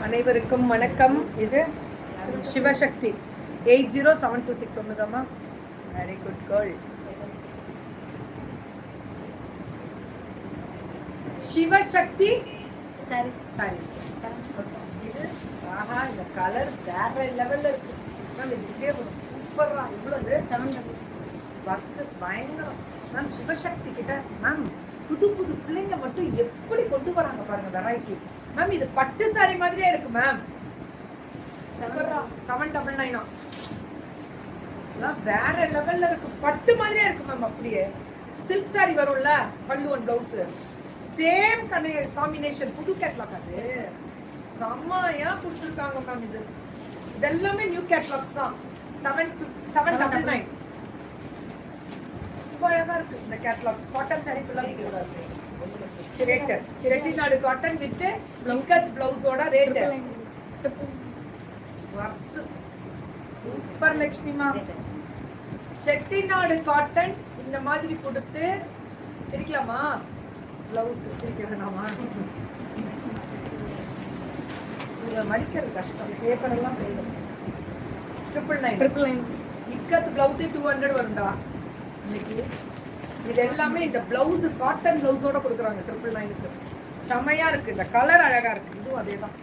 அனைவருக்கும் வணக்கம். இது சிவசக்தி 80726 ஒண்ணுதாம்மா. Very good girl. Sivasakthi sarees. இது ஆஹா, இந்த கலர் வேற லெவல்ல இருக்கு மேம். இதுக்கே சூப்பரா. இவ்வளவு வர்த்து பயங்கரம் மேம். சிவசக்தி கிட்ட மேம் புது புது பிள்ளைங்க மட்டும் எப்படி கொண்டு வராங்க பாருங்க வெரைட்டி மேம். இது பட்டு சாரி மாதிரியே இருக்கு மேம். 799 வேற லெவல்ல இருக்கு. பட்டு மாதிரியே இருக்கு மேம். அப்படியே சில்க் சாரி வரும்ல, பல்லு அண்ட் பிளவுஸ் சேம் காம்பினேஷன். புது கேட்லாக் அது செம்மையா கொடுத்துருக்காங்க மேம். இதெல்லாமே நியூ கேட்லாக்ஸ் தான். 799 அழகா இருக்கு இந்த கேட்லாக். காட்டன் சாரி ஃபுல்லா ரேட் செட்டிநாடு காட்டன் வித் இங்கத் பிளவுஸோட ரேட் சூப்பர். லட்சுமிமா செட்டிநாடு காட்டன் இந்த மாதிரி கொடுத்து இருக்கலாமா? பிளவுஸ் இருக்க வேணாமா? இத மடிக்கிறது கஷ்டம். பேப்பர் எல்லாம் போயிடும். 999 இக்கத் பிளவுஸ் 200 வரும்டா இன்னைக்கு. இது எல்லாமே இந்த பிளவுஸ் காட்டன் பிளவுஸோட கொடுக்குறாங்க 999க்கு. செமையா இருக்கு. இந்த கலர் அழகா இருக்கு. இதுவும் அதே தான்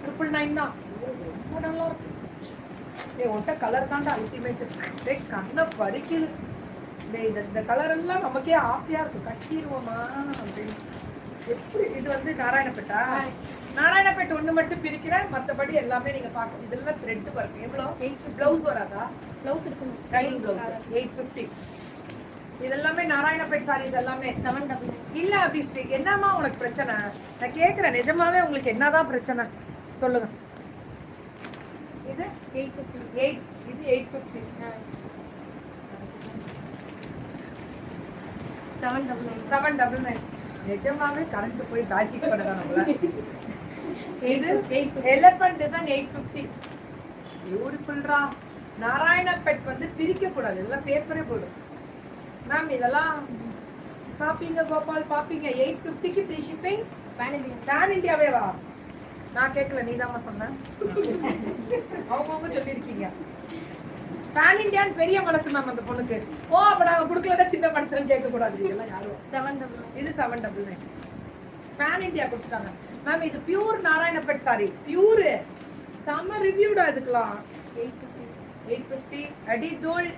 999 தான். ரொம்ப நல்லா இருக்கு. ஒட்ட கலர் தாண்டா அல்டிமேட். கண்ணை பறிக்குது. இந்த கலர் எல்லாம் நமக்கே ஆசையா இருக்கு. கட்டிடுவோமா அப்படின்னு. எப்படி இது நாராயணப்பேட்டா? நாராயணப்பேட்டை ஒண்ணு மட்டும் பிரிக்கிறேன், மத்தபடி எல்லாமே நீங்க பாக்க. இதெல்லாம் த்ரெட் வரும். எவ்வளவு? பிளவுஸ் வராதா? பிளவுஸ் இருக்கு. Running blouse 850. இதெல்லாமே நாராயணப்பேட் சாரீஸ் எல்லாமே 799. இல்ல அபிஸ்ரீ, என்னமா உனக்கு பிரச்சனை? நான் கேக்குறேன், நிஜமாவே உங்களுக்கு என்னதான் பிரச்சனை சொல்லுங்க. இது 850. இது 850. 799. நிஜமாவே கரண்ட் போய் மேஜிக் பண்ணதான் நம்மள. இது எலிஃபண்ட் டிசைன் 850. பியூட்டிஃபுல்ரா. நாராயணப்பேட் பிரிக்க கூடாது. இதெல்லாம் பேப்பரே போடும் மேம். இதெல்லாம் பாப்பீங்க கோபால், பாப்பீங்க. 850க்கு ஃப்ரீ ஷிப்பிங். பேன் இந்தியாவே வா. நான் கேட்கல, நீதாம்மா சொன்ன. அவங்க சொல்லியிருக்கீங்க. பேன் இந்தியான்னு பெரிய மனசு மேம் அந்த பொண்ணுக்கு. ஓ, அப்ப நாங்க குடுக்கலன்னா சின்ன மனசுன்னு கேட்க கூடாது. இதெல்லாம் யாரும் 799. இது 799. பேன் இந்தியா கொடுத்துட்டாங்க மேம். இது பியூர் நாராயணப்பேட் சாரி. பியூர் செம ரிவ்யூடா. இதுக்கெல்லாம் 850. அடி தோல்